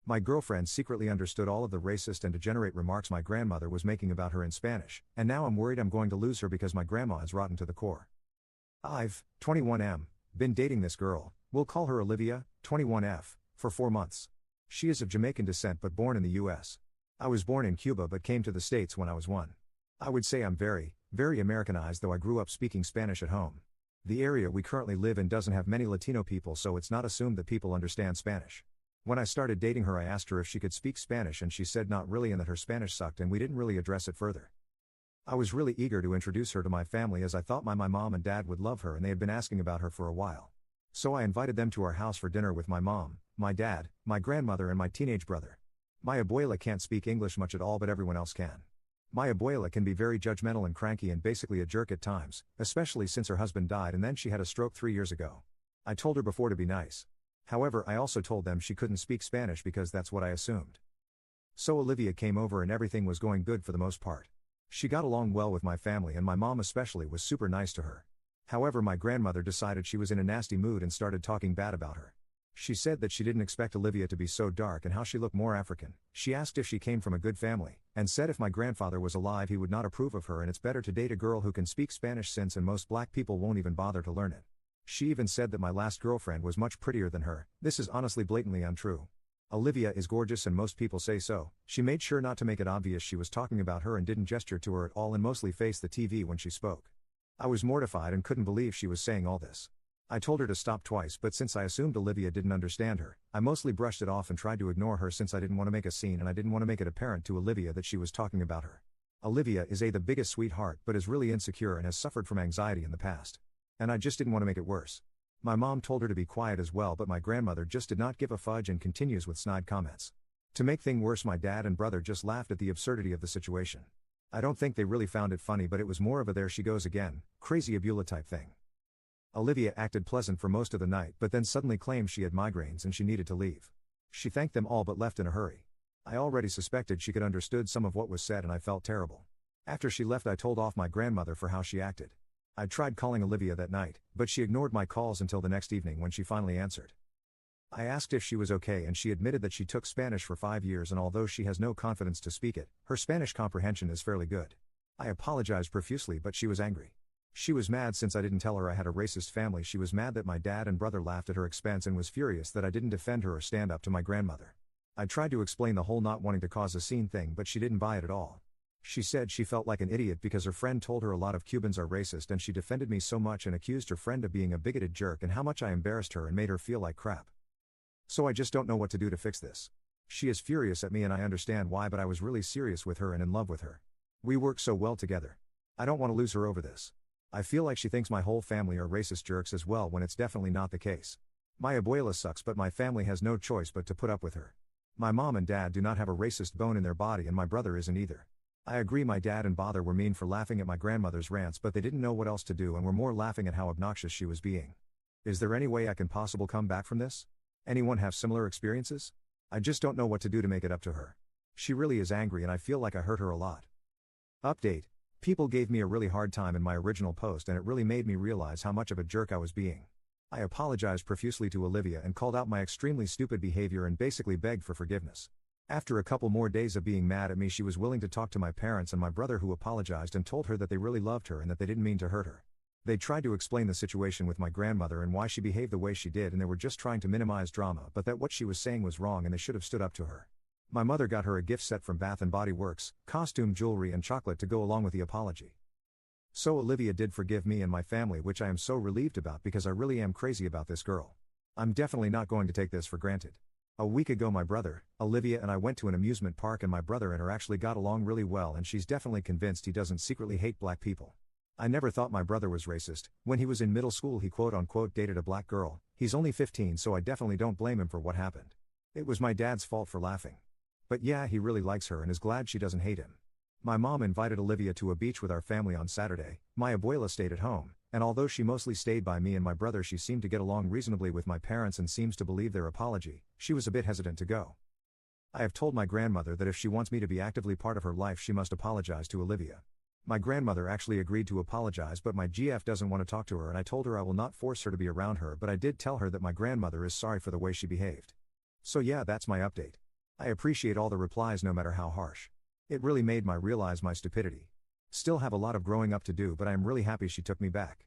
My girlfriend secretly understood all of the racist and degenerate remarks my grandmother was making about her in Spanish, and now I'm worried I'm going to lose her because my grandma is rotten to the core. I've, 21M, been dating this girl, we'll call her Olivia, 21F, for 4 months. She is of Jamaican descent but born in the US. I was born in Cuba but came to the States when I was 1. I would say I'm very, very Americanized, though I grew up speaking Spanish at home. The area we currently live in doesn't have many Latino people, so it's not assumed that people understand Spanish. When I started dating her, I asked her if she could speak Spanish and she said not really and that her Spanish sucked, and we didn't really address it further. I was really eager to introduce her to my family as I thought my mom and dad would love her and they had been asking about her for a while. So I invited them to our house for dinner with my mom, my dad, my grandmother and my teenage brother. My abuela can't speak English much at all but everyone else can. My abuela can be very judgmental and cranky and basically a jerk at times, especially since her husband died and then she had a stroke 3 years ago. I told her before to be nice. However, I also told them she couldn't speak Spanish because that's what I assumed. So Olivia came over and everything was going good for the most part. She got along well with my family and my mom especially was super nice to her. However, my grandmother decided she was in a nasty mood and started talking bad about her. She said that she didn't expect Olivia to be so dark and how she looked more African. She asked if she came from a good family, and said if my grandfather was alive he would not approve of her and it's better to date a girl who can speak Spanish since and most black people won't even bother to learn it. She even said that my last girlfriend was much prettier than her. This is honestly blatantly untrue. Olivia is gorgeous and most people say so. She made sure not to make it obvious she was talking about her and didn't gesture to her at all and mostly faced the TV when she spoke. I was mortified and couldn't believe she was saying all this. I told her to stop twice, but since I assumed Olivia didn't understand her, I mostly brushed it off and tried to ignore her since I didn't want to make a scene and I didn't want to make it apparent to Olivia that she was talking about her. Olivia is the biggest sweetheart but is really insecure and has suffered from anxiety in the past. And I just didn't want to make it worse. My mom told her to be quiet as well, but my grandmother just did not give a fudge and continues with snide comments. To make things worse, my dad and brother just laughed at the absurdity of the situation. I don't think they really found it funny, but it was more of a there she goes again, crazy Abula type thing. Olivia acted pleasant for most of the night but then suddenly claimed she had migraines and she needed to leave. She thanked them all but left in a hurry. I already suspected she could understood some of what was said and I felt terrible. After she left I told off my grandmother for how she acted. I tried calling Olivia that night, but she ignored my calls until the next evening when she finally answered. I asked if she was okay and she admitted that she took Spanish for 5 years and although she has no confidence to speak it, her Spanish comprehension is fairly good. I apologized profusely but she was angry. She was mad since I didn't tell her I had a racist family. She was mad that my dad and brother laughed at her expense and was furious that I didn't defend her or stand up to my grandmother. I tried to explain the whole not wanting to cause a scene thing but she didn't buy it at all. She said she felt like an idiot because her friend told her a lot of Cubans are racist and she defended me so much and accused her friend of being a bigoted jerk and how much I embarrassed her and made her feel like crap. So I just don't know what to do to fix this. She is furious at me and I understand why, but I was really serious with her and in love with her. We work so well together. I don't want to lose her over this. I feel like she thinks my whole family are racist jerks as well when it's definitely not the case. My abuela sucks but my family has no choice but to put up with her. My mom and dad do not have a racist bone in their body and my brother isn't either. I agree my dad and father were mean for laughing at my grandmother's rants but they didn't know what else to do and were more laughing at how obnoxious she was being. Is there any way I can possibly come back from this? Anyone have similar experiences? I just don't know what to do to make it up to her. She really is angry and I feel like I hurt her a lot. Update. People gave me a really hard time in my original post and it really made me realize how much of a jerk I was being. I apologized profusely to Olivia and called out my extremely stupid behavior and basically begged for forgiveness. After a couple more days of being mad at me, she was willing to talk to my parents and my brother, who apologized and told her that they really loved her and that they didn't mean to hurt her. They tried to explain the situation with my grandmother and why she behaved the way she did and they were just trying to minimize drama, but that what she was saying was wrong and they should have stood up to her. My mother got her a gift set from Bath & Body Works, costume, jewelry and chocolate to go along with the apology. So Olivia did forgive me and my family, which I am so relieved about because I really am crazy about this girl. I'm definitely not going to take this for granted. A week ago my brother, Olivia and I went to an amusement park and my brother and her actually got along really well and she's definitely convinced he doesn't secretly hate black people. I never thought my brother was racist. When he was in middle school he quote-unquote dated a black girl. He's only 15 so I definitely don't blame him for what happened. It was my dad's fault for laughing. But yeah, he really likes her and is glad she doesn't hate him. My mom invited Olivia to a beach with our family on Saturday. My abuela stayed at home, and although she mostly stayed by me and my brother, she seemed to get along reasonably with my parents and seems to believe their apology. She was a bit hesitant to go. I have told my grandmother that if she wants me to be actively part of her life she must apologize to Olivia. My grandmother actually agreed to apologize, but my GF doesn't want to talk to her and I told her I will not force her to be around her, but I did tell her that my grandmother is sorry for the way she behaved. So yeah, that's my update. I appreciate all the replies no matter how harsh. It really made me realize my stupidity. Still have a lot of growing up to do, but I am really happy she took me back.